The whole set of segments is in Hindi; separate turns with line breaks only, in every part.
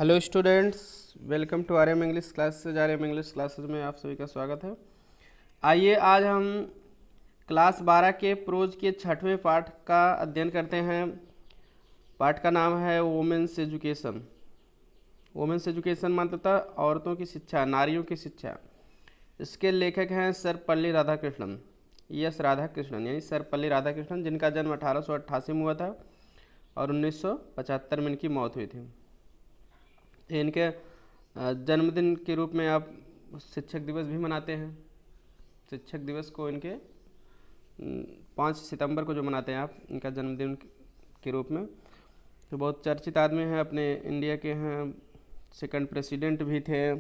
Hello students, welcome to R M English classes. R M English classes में आप सभी का स्वागत है। आइए आज हम क्लास 12 के प्रोज के 6वें पाठ का अध्ययन करते हैं। पाठ का नाम है वुमेन्स एजुकेशन। वुमेन्स एजुकेशन मतलब औरतों की शिक्षा, नारियों की शिक्षा। इसके लेखक हैं सर्वपल्ली राधाकृष्णन, एस राधाकृष्णन, यानी सर्वपल्ली राधाकृष्णन, जिनका जन्म 1888 में हुआ था और 1975 में इनकी मौत हुई थी। इनके जन्मदिन के रूप में आप शिक्षक दिवस भी मनाते हैं। शिक्षक दिवस को इनके 5 सितंबर को जो मनाते हैं आप, इनका जन्मदिन के रूप में। तो बहुत चर्चित आदमी हैं, अपने इंडिया के हैं, सेकंड प्रेसिडेंट भी थे,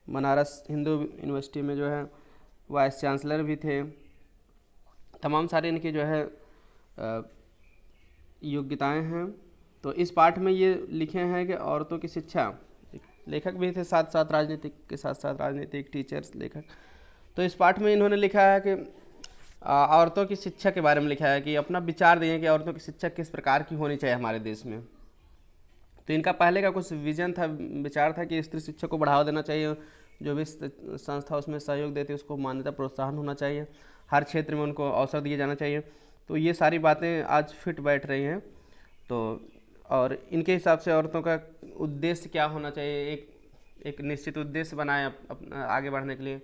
बनारस हिंदू यूनिवर्सिटी में जो है वाइस चांसलर भी थे। तमाम सारे इनकी जो है योग्यताएं हैं। तो इस पाठ में ये लिखे हैं कि औरतों की शिक्षा, लेखक भी थे साथ साथ राजनीतिक के साथ साथ राजनीतिक टीचर्स लेखक। तो इस पाठ में इन्होंने लिखा है कि औरतों की शिक्षा के बारे में लिखा है कि अपना विचार दिए कि औरतों की शिक्षा किस प्रकार की होनी चाहिए हमारे देश में। तो इनका पहले का कुछ विजन था, विचार था कि स्त्री शिक्षा को बढ़ावा देना चाहिए, जो भी संस्था उसमें सहयोग देती है उसको मान्यता प्रोत्साहन होना चाहिए, हर क्षेत्र में उनको अवसर दिए जाना चाहिए। तो ये सारी बातें आज फिट बैठ रही हैं। तो और इनके हिसाब से औरतों का उद्देश्य क्या होना चाहिए, एक निश्चित उद्देश्य बनाए आगे बढ़ने के लिए।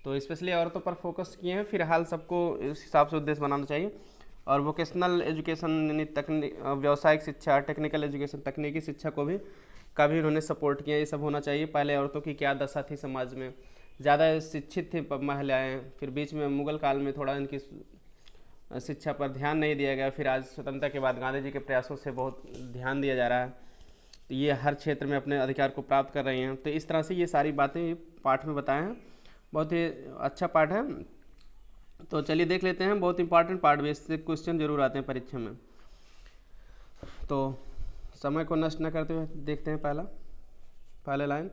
तो स्पेशली औरतों पर फोकस किए हैं। फिलहाल सबको इस हिसाब से उद्देश्य बनाना चाहिए। और वोकेशनल एजुकेशन यानी व्यावसायिक शिक्षा, टेक्निकल एजुकेशन, तकनीकी शिक्षा को भी उन्होंने सपोर्ट किया। ये सब होना चाहिए। पहले औरतों की क्या दशा थी समाज में, ज़्यादा शिक्षित थी महिलाएं, फिर बीच में मुगल काल में थोड़ा इनकी शिक्षा पर ध्यान नहीं दिया गया, फिर आज स्वतंत्रता के बाद गांधी जी के प्रयासों से बहुत ध्यान दिया जा रहा है। तो ये हर क्षेत्र में अपने अधिकार को प्राप्त कर रही हैं। तो इस तरह से ये सारी बातें पाठ में बताए हैं। बहुत ही अच्छा पाठ है। तो चलिए देख लेते हैं। बहुत इंपॉर्टेंट पार्ट भी, इससे क्वेश्चन जरूर आते हैं परीक्षा में। तो समय को नष्ट न करते हुए देखते हैं। पहला लाइन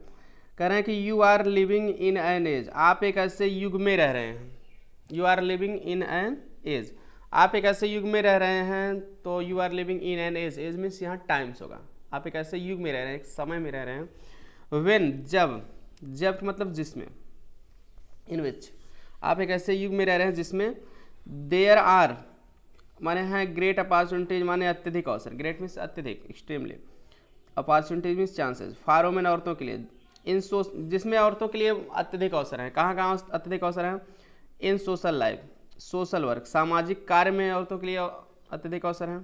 कह रहे हैं कि you are living in an age, आप एक ऐसे युग में रह रहे हैं। You are living in an age, आप एक ऐसे युग में रह रहे हैं। तो you are living in an age, age means यहाँ टाइम्स होगा। आप एक ऐसे युग में रह रहे हैं, एक समय में रह रहे हैं। व्हेन, जब मतलब जिसमें, इन विच, आप एक ऐसे युग में रह रहे हैं जिसमें देयर आर माने हैं ग्रेट अपॉर्चुनिटीज, माने अत्यधिक अवसर। ग्रेट मीन्स अत्यधिक, extremely. Opportunities means chances for women, औरतों के लिए। इन जिसमें औरतों के लिए अत्यधिक अवसर है। कहाँ कहाँ अत्यधिक अवसर है? इन सोशल लाइफ, सोशल वर्क, सामाजिक कार्य में औरतों के लिए अत्यधिक अवसर है।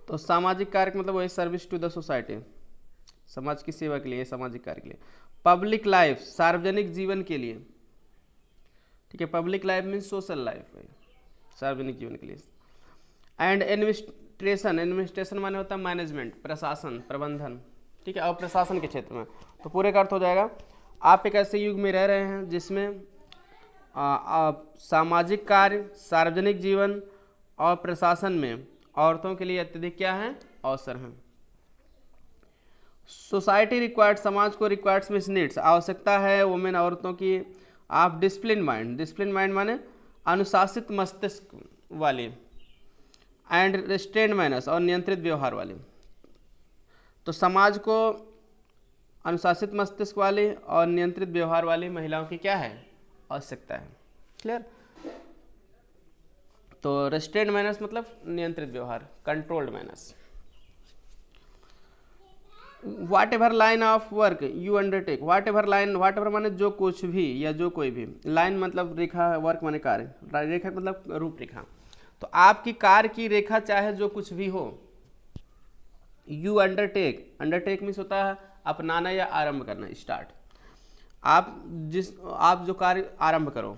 तो सामाजिक कार्य मतलब वही सर्विस टू द सोसाइटी, समाज की सेवा के लिए, सामाजिक कार्य के लिए। पब्लिक लाइफ, सार्वजनिक जीवन के लिए। ठीक है, public life means social life, सार्वजनिक जीवन के लिए। एंड एडमिनिस्ट्रेशन, एडमिनिस्ट्रेशन माने होता है मैनेजमेंट, प्रशासन, प्रबंधन। ठीक है, और प्रशासन के क्षेत्र में। तो पूरे का अर्थ हो जाएगा आप एक ऐसे युग में रह रहे हैं जिसमें सामाजिक कार्य, सार्वजनिक जीवन और प्रशासन में औरतों के लिए अत्यधिक क्या है? अवसर हैं। सोसाइटी रिक्वायर्ड, समाज को रिक्वायर्ड्स मीन्स नीड्स, आवश्यकता है वुमेन, औरतों की। आप डिसिप्लिन माइंड, डिसिप्लिन माइंड माने अनुशासित मस्तिष्क वाली, एंड रिस्ट्रेन्ड मैनर्स, और नियंत्रित व्यवहार वाली। तो समाज को अनुशासित मस्तिष्क वाली और नियंत्रित व्यवहार वाली महिलाओं की क्या है? आवश्यकता है। क्लियर? तो रिस्ट्रेन्ड मैनर्स मतलब नियंत्रित व्यवहार, controlled manners. Whatever line of work you undertake, whatever line, whatever माने जो कुछ भी या जो कोई भी, लाइन मतलब रेखा, वर्क माने कार्य, रेखा मतलब रूपरेखा। तो आपकी कार्य की रेखा चाहे जो कुछ भी हो, यू अंडरटेक, अंडरटेक मीन्स होता है अपनाना या आरंभ करना, स्टार्ट। आप जो कार्य आरंभ करो,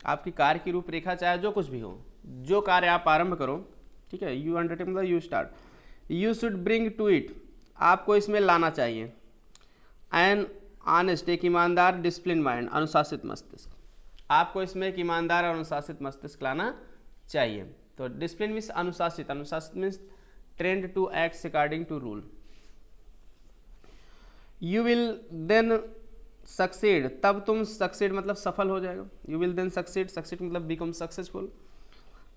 आपकी कार्य की रूपरेखा चाहे जो कुछ भी हो, जो कार्य आप आरंभ करो, ठीक है, यू अंडरटेक मतलब you start. You should bring to it, आपको इसमें लाना चाहिए। एन ऑनेस्ट, एक ईमानदार, डिसिप्लिन माइंड, अनुशासित मस्तिष्क, आपको इसमें एक ईमानदार और अनुशासित मस्तिष्क लाना चाहिए। तो डिसिप्लिन मीन्स अनुशासित, अनुशासित means trained to act according to rule. You will then succeed, तब तुम सक्सीड मतलब सफल हो जाएगा। You will then succeed, succeed मतलब become successful.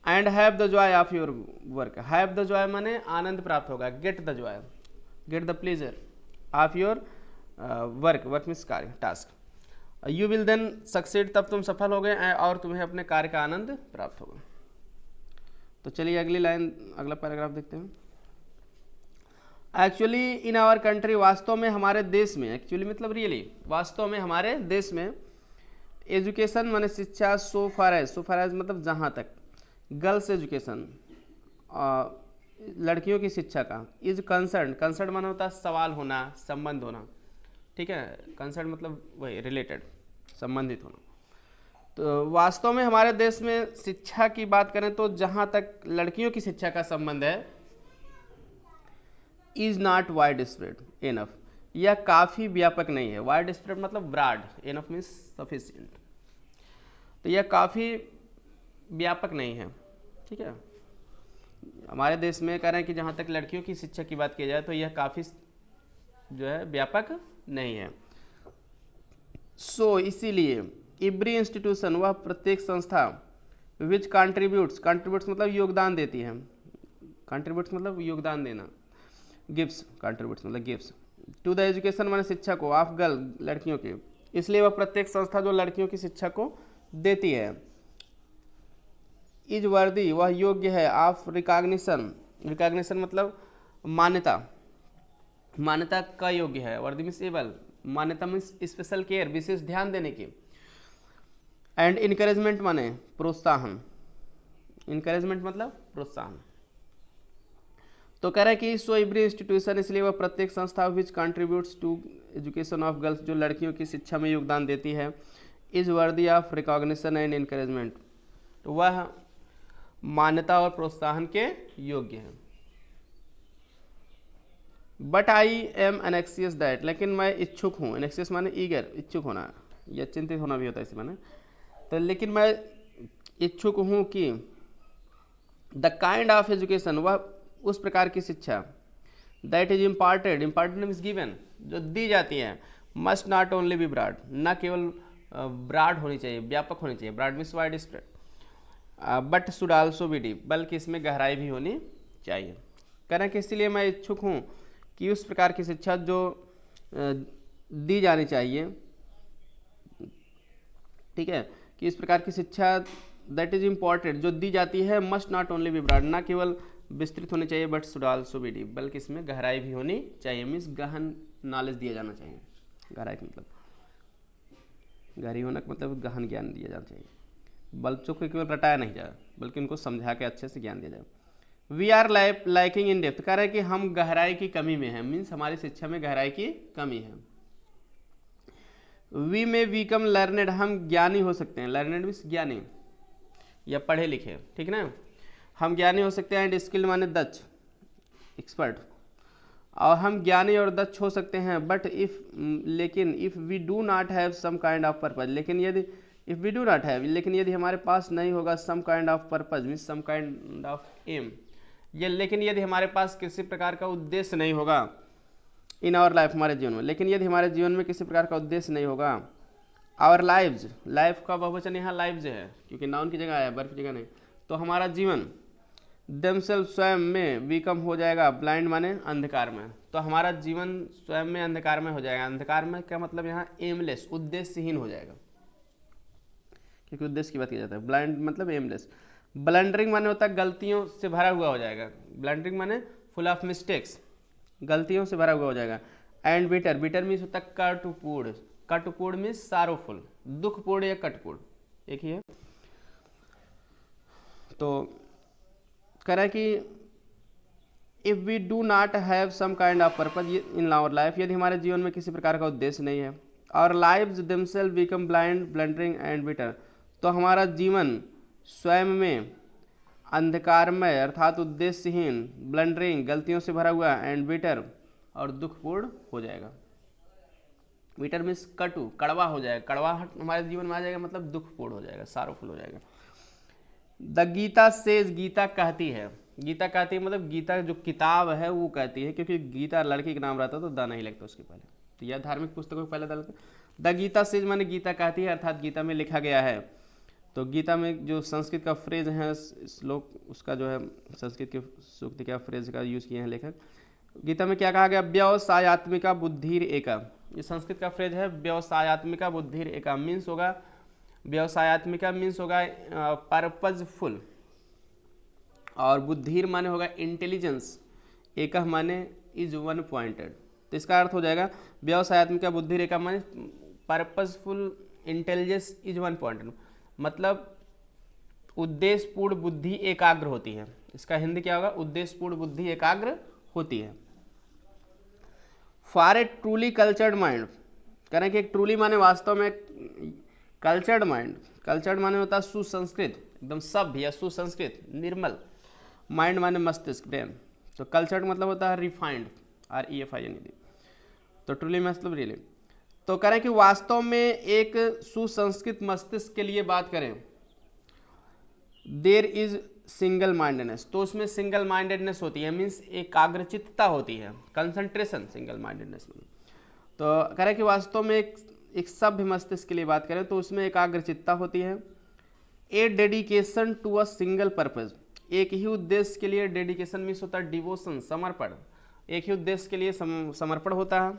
And have the joy of your work, have the joy माने आनंद प्राप्त होगा, get the joy. Get the pleasure of your work means कार्य task, you will then succeed, तब तुम सफल हो गए और तुम्हें अपने कार्य का आनंद प्राप्त होगा। तो चलिए अगली लाइन, अगला पैराग्राफ देखते हैं। एक्चुअली इन आवर कंट्री, वास्तव में हमारे देश में, एक्चुअली मतलब रियली, वास्तव में हमारे देश में एजुकेशन माने शिक्षा, सो फार एज मतलब जहाँ तक, गर्ल्स एजुकेशन लड़कियों की शिक्षा का, इज कंसर्न माना होता है सवाल होना, संबंध होना, ठीक है, कंसर्न मतलब वही रिलेटेड, संबंधित होना। तो वास्तव में हमारे देश में शिक्षा की बात करें तो जहाँ तक लड़कियों की शिक्षा का संबंध है, is not wide spread enough, यह काफ़ी व्यापक नहीं है। वाइड स्प्रेड मतलब ब्रॉड, इनफ मीन्स सफिशिएंट, तो यह काफ़ी व्यापक नहीं है, ठीक है। हमारे देश में कह रहे हैं कि जहाँ तक लड़कियों की शिक्षा की बात की जाए तो यह काफ़ी जो है व्यापक नहीं है। सो इसीलिए एवरी इंस्टीट्यूशन, वह प्रत्येक संस्था, विच कंट्रीब्यूट्स मतलब योगदान देती है, कंट्रीब्यूट्स मतलब योगदान देना, गिफ्ट्स कंट्रीब्यूट्स मतलब गिफ्ट्स, टू द एजुकेशन माने शिक्षा को, ऑफ गर्ल लड़कियों के, इसलिए वह प्रत्येक संस्था जो लड़कियों की शिक्षा को देती है, इज वर्दी वह योग्य है, ऑफ रिकॉग्निशन मतलब मान्यता, मान्यता का योग्य है, वर्दी मीन्स एबल, मान्यता मीन्स स्पेशल केयर विशेष ध्यान देने की, एंड इनकरेजमेंट माने प्रोत्साहन, इनकरेजमेंट मतलब प्रोत्साहन। तो कह रहा है कि सो एवरी इंस्टीट्यूशन, इसलिए वह प्रत्येक संस्था which contributes to education of girls, जो लड़कियों की शिक्षा में योगदान देती है, is worthy of recognition and encouragement, तो वह मान्यता और प्रोत्साहन के योग्य है। बट आई एम एनेक्सियस दैट, लेकिन मैं इच्छुक हूँ, एनेक्सियस माने ईगर, इच्छुक होना या चिंतित होना भी होता है इसी माने, तो लेकिन मैं इच्छुक हूँ कि द काइंड ऑफ एजुकेशन, वह उस प्रकार की शिक्षा, that is imparted means given, जो दी जाती है, must not only be broad, न केवल ब्रॉड होनी चाहिए, व्यापक होनी चाहिए, broad means wide spread, but should also be deep, बल्कि इसमें गहराई भी होनी चाहिए। कह रहे हैं कि इसलिए मैं इच्छुक हूँ कि उस प्रकार की शिक्षा जो दी जानी चाहिए, ठीक है, कि इस प्रकार की शिक्षा दैट इज इम्पॉर्टेंट, जो दी जाती है, must not only be broad, ना केवल विस्तृत होनी चाहिए, but should also be deep, बल्कि इसमें गहराई भी होनी चाहिए, मीन्स गहन नॉलेज दिया जाना चाहिए, गहराई का मतलब गहरी होना का मतलब गहन ज्ञान दिया जाना चाहिए, बच्चों को केवल रटाया नहीं जाए बल्कि उनको समझा के अच्छे से ज्ञान दिया जाए। We are liking in depth, कह रहे हैं कि हम गहराई की कमी में हैं, मीन्स हमारी शिक्षा में गहराई की कमी है। वी में बीकम लर्नेड, हम ज्ञानी हो सकते हैं, लर्नेड मीन्स ज्ञानी या पढ़े लिखे, ठीक ना, हम ज्ञानी हो सकते हैं, एंड स्किल्ड माने दक्ष, एक्सपर्ट, और हम ज्ञानी और दक्ष हो सकते हैं, बट लेकिन if we do not have some kind of purpose, लेकिन यदि if we do not have, लेकिन यदि हमारे पास नहीं होगा some kind of purpose means some kind of aim, ये लेकिन यदि हमारे पास किसी प्रकार का उद्देश्य नहीं होगा इन आवर लाइफ, हमारे जीवन में, लेकिन यदि हमारे जीवन में किसी प्रकार का उद्देश्य नहीं होगा, आवर लाइव्स, लाइफ का बहुवचन यहाँ लाइव्स है क्योंकि नाउन की जगह आया, वर्ब की जगह नहीं, तो हमारा जीवन देमसेल्फ स्वयं में बीकम हो जाएगा, ब्लाइंड माने अंधकार में, तो हमारा जीवन स्वयं में अंधकार में हो जाएगा। अंधकार में क्या मतलब यहाँ एमलेस, उद्देश्यहीन हो जाएगा, क्योंकि उद्देश्य की बात की जाता है, ब्लाइंड मतलब एमलेस। ब्लंडरिंग माने होता है गलतियों से भरा हुआ हो जाएगा, ब्लंडरिंग माने फुल ऑफ मिस्टेक्स, गलतियों से भरा हुआ हो जाएगा। एंड बिटर, बिटर मीन्स होता है कटुपूर्ण, कटुपूर्ण मीन्स सारोफुल, दुखपूर्ण या कटपूर्ण एक ही है। तो कह रहा है कि if we do not have some kind of purpose in our life, यदि हमारे जीवन में किसी प्रकार का उद्देश्य नहीं है, और lives themselves become blind blundering and bitter, तो हमारा जीवन स्वयं में अंधकारमय अर्थात उद्देश्यहीन, ब्लंडरिंग गलतियों से भरा हुआ, एंड बिटर और दुखपूर्ण हो जाएगा। बिटर मीन्स कटु, कड़वा हो जाएगा, कड़वाहट हमारे जीवन में आ जाएगा, मतलब दुखपूर्ण हो जाएगा, सारोफुल हो जाएगा। द गीता सेज, गीता कहती है, गीता कहती है मतलब गीता जो किताब है वो कहती है, क्योंकि गीता लड़की का नाम रहता तो द नहीं लगता उसके पहले, तो यह धार्मिक पुस्तकों के पहले डालते। द गीता सेज माने गीता कहती है, अर्थात गीता में लिखा गया है। तो गीता में जो संस्कृत का फ्रेज है श्लोक, उसका जो है संस्कृत के सूक्त का फ्रेज का यूज़ किए हैं लेखक, गीता में क्या कहा गया? व्यवसायात्मिका बुद्धिर एका। ये संस्कृत का फ्रेज है, व्यवसायात्मिका बुद्धिर एका मीन्स होगा, व्यवसायात्मिका मीन्स होगा पर्पजफुल, और बुद्धिर माने होगा इंटेलिजेंस, एक माने इज वन पॉइंटेड। तो इसका अर्थ हो जाएगा व्यवसायात्मिका बुद्धिर एका माने purposeful intelligence is one pointed, मतलब उद्देश्यपूर्ण बुद्धि एकाग्र होती है। इसका हिंदी क्या होगा? उद्देश्यपूर्ण बुद्धि एकाग्र होती है। For a truly cultured mind, कह रहे हैं कि एक ट्रूली माने वास्तव में, कल्चर्ड माइंड, कल्चर्ड माने होता है सुसंस्कृत, एकदम सभ्य या सुसंस्कृत, निर्मल। माइंड माने मस्तिष्क, ब्रेन। तो कल्चर्ड मतलब होता है रिफाइंड, REFINED। तो ट्रूली मतलब रियली। तो कह रहे हैं कि वास्तव में एक सुसंस्कृत मस्तिष्क के लिए बात करें, देयर इज सिंगल माइंडेडनेस, तो उसमें सिंगल माइंडेडनेस होती है, मीन्स एकाग्रचित्तता होती है, कंसंट्रेशन, सिंगल माइंडेडनेस में। तो कह रहे हैं कि वास्तव में एक सभ्य मस्तिष्क के लिए बात करें तो उसमें एकाग्रचित्तता होती है। A dedication to a single purpose, एक ही उद्देश्य के लिए, डेडिकेशन मीन्स होता है डिवोशन, समर्पण, एक ही उद्देश्य के लिए समर्पण होता है।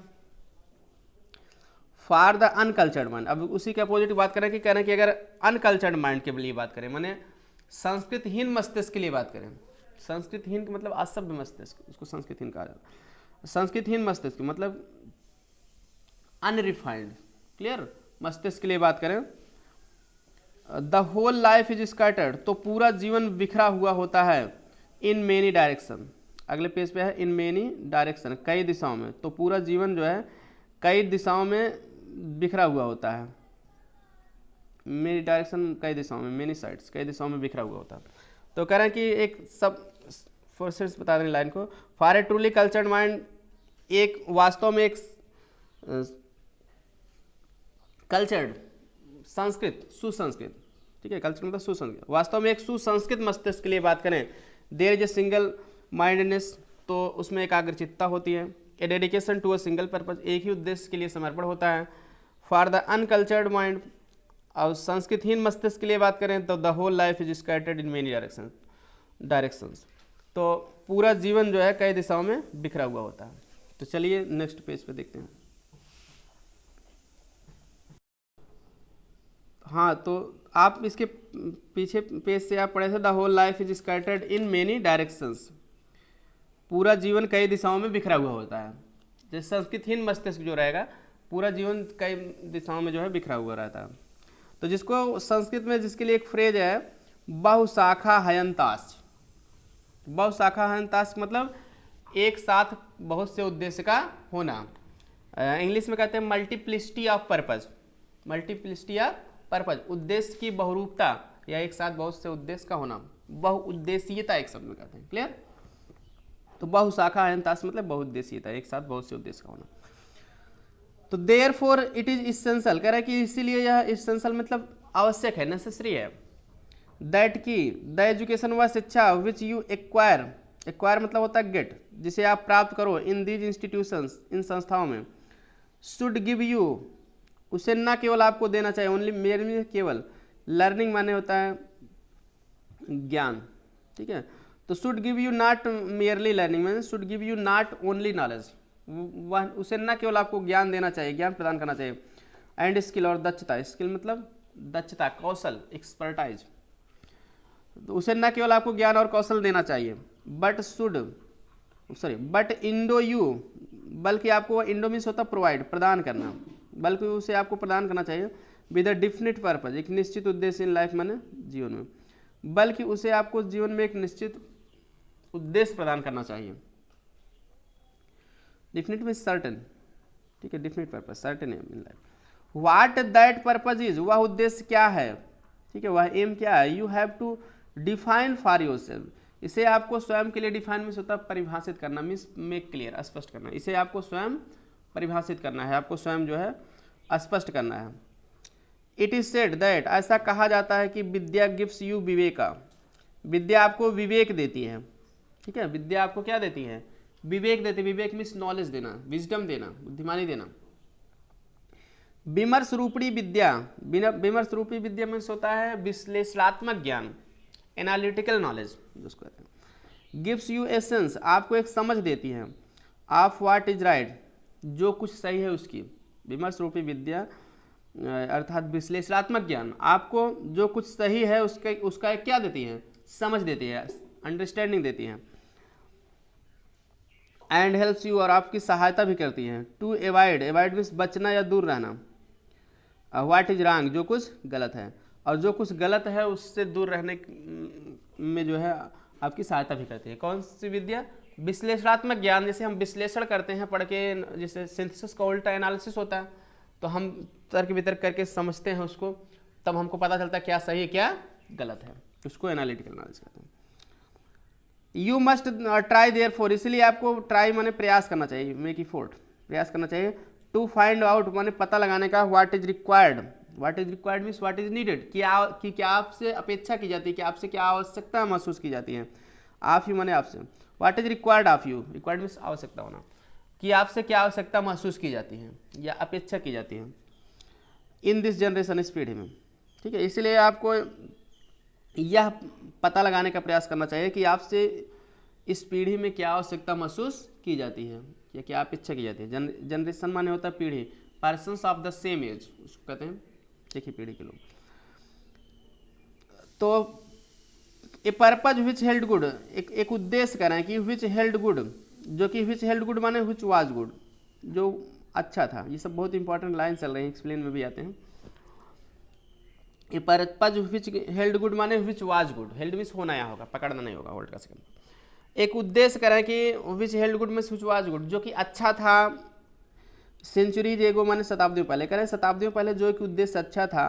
फॉर द अनकल्चर्ड माइंड, अब उसी के अपोजिट बात करें कि कह रहे हैं कि अगर अनकल्चर्ड माइंड के लिए बात करें, माने संस्कृतहीन मस्तिष्क के लिए बात करें, संस्कृतहीन का मतलब असभ्य मस्तिष्क, उसको संस्कृतहीन कहा जाता है। संस्कृतहीन मस्तिष्क मतलब अनरिफाइंड, क्लियर, मस्तिष्क के लिए बात करें, the whole life is scattered, तो पूरा जीवन बिखरा हुआ होता है, इन मेनी डायरेक्शन, अगले पेज पे है इन मेनी डायरेक्शन, कई दिशाओं में, तो पूरा जीवन जो है कई दिशाओं में बिखरा हुआ होता है, मेनी डायरेक्शन कई दिशाओं में, मेनी साइड्स कई दिशाओं में बिखरा हुआ होता है। तो कह रहे हैं कि एक सब फोर्सेस बता दें लाइन को, for a truly cultured mind, एक वास्तव में एक कल्चर्ड, संस्कृत, सुसंस्कृत, ठीक है, कल्चर मतलब सुसंस्कृत, वास्तव में एक सुसंस्कृत मस्तिष्क के लिए बात करें, there is a single mindness, तो उसमें एकाग्रचित्तता होती है। A dedication to a single purpose, एक ही उद्देश्य के लिए समर्पण होता है। फॉर द अनकल्चर्ड माइंड, और संस्कृतहीन मस्तिष्क के लिए बात करें तो the whole life is scattered in many directions, तो पूरा जीवन जो है कई दिशाओं में बिखरा हुआ होता है। तो चलिए नेक्स्ट पेज पे देखते हैं। हाँ, तो आप इसके पीछे पेज से आप पढ़े थे, the whole life is scattered in many directions, पूरा जीवन कई दिशाओं में बिखरा हुआ होता है। जैसे संस्कृतहीन मस्तिष्क जो रहेगा, पूरा जीवन कई दिशाओं में जो है बिखरा हुआ रहता है। तो जिसको संस्कृत में, जिसके लिए एक फ्रेज है बहुशाखा हयंताश, बहुशाखा हयंताश मतलब एक साथ बहुत से उद्देश्य का होना, इंग्लिश में कहते हैं multiplicity of purpose, multiplicity of purpose, उद्देश्य की बहुरूपता या एक साथ बहुत से उद्देश्य का होना, बहुउद्देशीयता एक शब्द में कहते हैं, क्लियर। तो बहुशाखा हयंताश मतलब बहुउद्देशीयता, एक साथ बहुत से उद्देश्य का होना। तो therefore it is essential, कह रहा है कि इसीलिए यह इसेंशियल मतलब आवश्यक है, नेसेसरी है, दैट की द एजुकेशन वह शिक्षा विच यू एक्वायर, एक्वायर मतलब होता है गेट, जिसे आप प्राप्त करो, इन दीज इंस्टीट्यूशंस, इन संस्थाओं में, शुड गिव यू, उसे न केवल आपको देना चाहिए, ओनली मेरे में केवल, लर्निंग माने होता है ज्ञान, ठीक है। तो should give you not merely learning, मैंने should give you not only knowledge, वह उसे न केवल आपको ज्ञान देना चाहिए, ज्ञान प्रदान करना चाहिए, एंड स्किल और दक्षता, स्किल मतलब दक्षता, कौशल, एक्सपर्टाइज, तो उसे न केवल आपको ज्ञान और कौशल देना चाहिए, बट इंडो यू, बल्कि आपको, इंडो मीन्स होता प्रोवाइड, प्रदान करना, बल्कि उसे आपको प्रदान करना चाहिए विद अ डिफिनिट पर्पज, एक निश्चित उद्देश्य इन लाइफ माने जीवन में, बल्कि उसे आपको जीवन में एक निश्चित उद्देश्य प्रदान करना चाहिए। डिफिनिट मीन्स सर्टेन, ठीक है, definite purpose, certain aim in life. What that purpose is, वह उद्देश्य क्या है, ठीक है, वह एम क्या है, you have to define for yourself, इसे आपको स्वयं के लिए, डिफाइन मीन्स होता है परिभाषित करना, मीन्स मेक क्लियर, स्पष्ट करना, इसे आपको स्वयं परिभाषित करना है, आपको स्वयं जो है स्पष्ट करना है। इट इज सेड दैट, ऐसा कहा जाता है कि विद्या गिव्स यू विवेका, विद्या आपको विवेक देती है, ठीक है, विद्या आपको क्या देती है, विवेक देती है, विवेक मीन्स नॉलेज देना, विजडम देना, बुद्धिमानी देना। विमर्श रूपी विद्या, विमर्श रूपी विद्या मीन्स होता है विश्लेषणात्मक ज्ञान, एनालिटिकल नॉलेज जिसको कहते हैं। गिव्स यू एसेंस, आपको एक समझ देती है, ऑफ व्हाट इज राइट, जो कुछ सही है उसकी, विमर्श रूपी विद्या अर्थात विश्लेषणात्मक ज्ञान आपको जो कुछ सही है उसका क्या देती है, समझ देती है, अंडरस्टैंडिंग देती है। एंड हेल्प्स यू, और आपकी सहायता भी करती है। टू एवॉइड, एवॉइड मीन्स बचना या दूर रहना। व्हाट इज रॉन्ग, जो कुछ गलत है, और जो कुछ गलत है उससे दूर रहने में जो है आपकी सहायता भी करती है। कौन सी विद्या, विश्लेषणात्मक ज्ञान। जैसे हम विश्लेषण करते हैं पढ़ के, जैसे सिंथेसिस का उल्टा एनालिसिस होता है, तो हम तर्क वितर्क करके समझते हैं उसको, तब हमको पता चलता है क्या सही है क्या गलत है, उसको एनालिटिकल एनालिसिस कहते हैं। You must try therefore, इसलिए आपको ट्राई माने प्रयास करना चाहिए, मेक इफोर्ट, प्रयास करना चाहिए। टू फाइंड आउट माने पता लगाने का, what is required, what is required means what is needed, क्या आपसे अपेक्षा की जाती है, कि आपसे क्या आवश्यकता महसूस की जाती है। आप यू माने आपसे, what is required of you, required means आवश्यकता होना, कि आपसे क्या आवश्यकता महसूस की जाती है या अपेक्षा की जाती है इन दिस जनरेशन, इस पीढ़ी में। ठीक है, इसलिए आपको यह पता लगाने का प्रयास करना चाहिए कि आपसे इस पीढ़ी में क्या आवश्यकता महसूस की जाती है या क्या अपेक्षा की जाती है। जनरेशन माने होता है पीढ़ी, persons of the same age उसको कहते हैं, एक ही पीढ़ी के लोग। तो a purpose which held good, एक उद्देश्य कह रहे हैं कि विच हेल्ड गुड, जो कि विच हेल्ड गुड माने विच वाज गुड, जो अच्छा था। ये सब बहुत इंपॉर्टेंट लाइन चल रही है, एक्सप्लेन में भी आते हैं। A purpose which held good माने which was good, held means होना या होगा, पकड़ना नहीं होगा वर्ड का सेकंड। एक उद्देश्य कह रहे हैं कि विच held good means which was good, जो कि अच्छा था। सेंचुरीज एगो माने शताब्दियों पहले, कह रहे हैं शताब्दियों पहले जो एक उद्देश्य अच्छा था।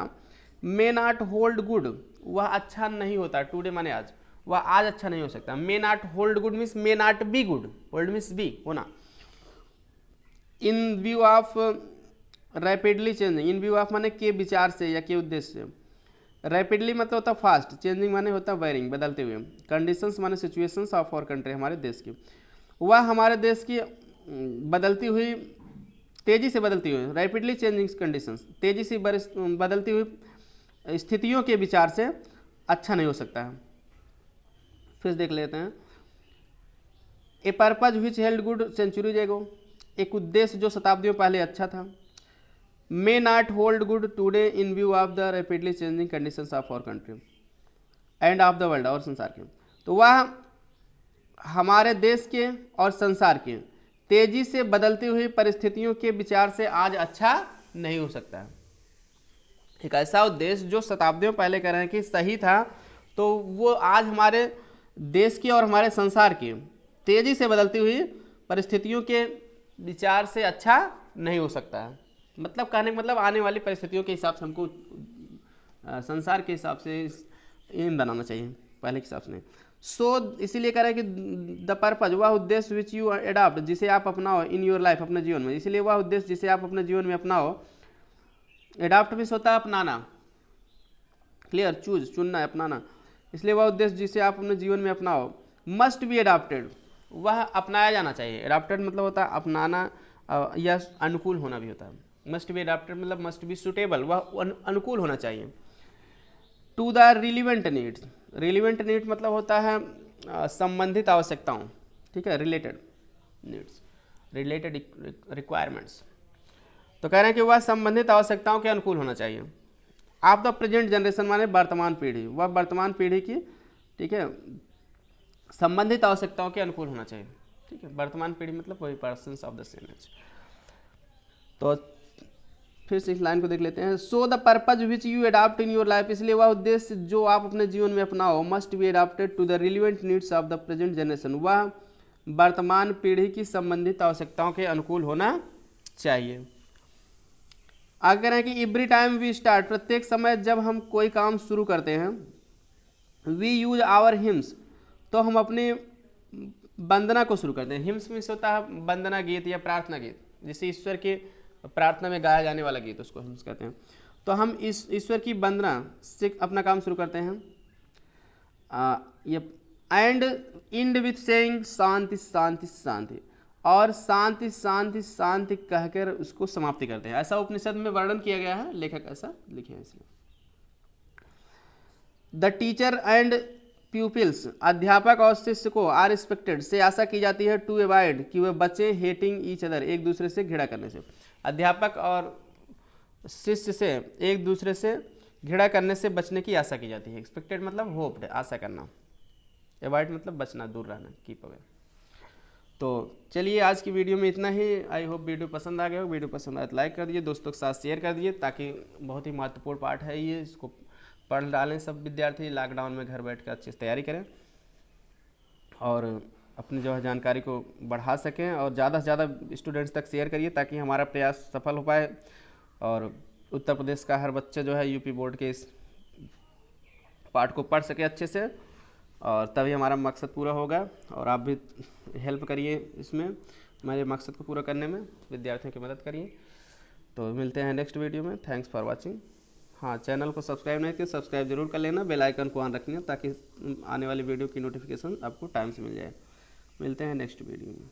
मे नॉट होल्ड गुड, वह अच्छा नहीं होता, टुडे माने आज, वह आज अच्छा नहीं हो सकता। May not hold good means may not be good, hold means be होना। In view of rapidly changing, in view of माने के विचार से या के उद्देश्य से। रैपिडली मतलब होता फास्ट, चेंजिंग माने होता वेरिंग, बदलते हुए। कंडीशंस माने सिचुएशंस ऑफ आवर कंट्री, हमारे देश की। वह हमारे देश की बदलती हुई, तेजी से बदलती हुई, रैपिडली चेंजिंग कंडीशंस, तेजी से बदलती हुई स्थितियों के विचार से अच्छा नहीं हो सकता है। फिर देख लेते हैं, a purpose which held good centuries ago, एक उद्देश्य जो शताब्दियों पहले अच्छा था। May not hold good today in view of the rapidly changing conditions of our country and of the world, और संसार के। तो वह हमारे देश के और संसार के तेजी से बदलती हुई परिस्थितियों के विचार से आज अच्छा नहीं हो सकता है। एक ऐसा उद्देश्य जो शताब्दियों पहले कह रहे हैं कि सही था, तो वो आज हमारे देश की और हमारे संसार की तेजी से बदलती हुई परिस्थितियों के विचार से अच्छा नहीं हो सकता है। मतलब कहने का मतलब आने वाली परिस्थितियों के हिसाब से हमको संसार के हिसाब से एम बनाना चाहिए, पहले के हिसाब से नहीं। सो इसीलिए कह रहे हैं कि द पर्पज, वह उद्देश्य विच यू एडॉप्ट, जिसे आप अपनाओ इन योर लाइफ, अपने जीवन में। इसलिए वह उद्देश्य जिसे आप अपने जीवन में अपनाओ, एडॉप्ट मीन्स होता है अपनाना, क्लियर, चूज, चुनना है, अपनाना। इसलिए वह उद्देश्य जिसे आप अपने जीवन में अपनाओ, मस्ट बी एडॉप्टेड, वह अपनाया जाना चाहिए। एडॉप्टेड मतलब होता है अपनाना या अनुकूल होना भी होता है। मस्ट बी एडॉप्टेड मतलब मस्ट बी सुटेबल, वह अनुकूल होना चाहिए। To the relevant needs, relevant need मतलब होता है संबंधित आवश्यकताओं, ठीक है, रिलेटेड नीड्स, रिलेटेड रिक्वायरमेंट्स। तो कह रहे हैं कि वह संबंधित आवश्यकताओं के अनुकूल होना चाहिए। आप द प्रेजेंट जनरेशन माने वर्तमान पीढ़ी, वह वर्तमान पीढ़ी की, ठीक है, संबंधित आवश्यकताओं के अनुकूल होना चाहिए। ठीक है, वर्तमान पीढ़ी मतलब वही persons of the same age. तो फिर से इस लाइन को देख लेते हैं। So the purpose which you adopt in your life, इसलिए वह उद्देश्य जो आप अपने जीवन में अपनाओ, must be adopted to the relevant needs of the present generation, वह वर्तमान पीढ़ी की संबंधित आवश्यकताओं के अनुकूल होना चाहिए। अगर है कि एवरी टाइम वी स्टार्ट, प्रत्येक समय जब हम कोई काम शुरू करते हैं, वी यूज आवर हिम्स, तो हम अपनी वंदना को शुरू करते हैं। हिम्स मीन्स होता है वंदना गीत या प्रार्थना गीत, जिसे ईश्वर के प्रार्थना में गाया जाने वाला गीत, उसको हिम्स कहते हैं। तो हम इस ईश्वर की वंदना से अपना काम शुरू करते हैं। ये एंड इंड विथ सेइंग शांति शांति शांति, और शांति शांति शांति कहकर उसको समाप्ति करते हैं। ऐसा उपनिषद में वर्णन किया गया है, लेखक ऐसा लिखे हैं इसलिए। द टीचर एंड प्यूपिल्स अध्यापक और शिष्य को आर रिस्पेक्टेड से आशा की जाती है टू अवॉइड कि वे बचें हेटिंग ईच अदर एक दूसरे से घृणा करने से। अध्यापक और शिष्य से एक दूसरे से घृणा करने से बचने की आशा की जाती है। एक्सपेक्टेड मतलब होप्ड, आशा करना। अवॉइड मतलब बचना, दूर रहना, कीप अवे। तो चलिए आज की वीडियो में इतना ही। आई होप वीडियो पसंद आ गया हो। वीडियो पसंद आए तो लाइक कर दीजिए, दोस्तों के साथ शेयर कर दीजिए, ताकि बहुत ही महत्वपूर्ण पार्ट है ये, इसको पढ़ डालें सब विद्यार्थी, लॉकडाउन में घर बैठ कर अच्छे से तैयारी करें और अपनी जो है जानकारी को बढ़ा सकें, और ज़्यादा से ज़्यादा स्टूडेंट्स तक शेयर करिए ताकि हमारा प्रयास सफल हो पाए और उत्तर प्रदेश का हर बच्चा जो है यूपी बोर्ड के इस पार्ट को पढ़ सके अच्छे से, और तभी हमारा मकसद पूरा होगा। और आप भी हेल्प करिए इसमें, मेरे मकसद को पूरा करने में विद्यार्थियों की मदद करिए। तो मिलते हैं नेक्स्ट वीडियो में। Thanks for watching. हाँ, चैनल को सब्सक्राइब नहीं किया, सब्सक्राइब जरूर कर लेना, बेल आइकन को ऑन रखना ताकि आने वाली वीडियो की नोटिफिकेशन आपको टाइम से मिल जाए। मिलते हैं नेक्स्ट वीडियो में।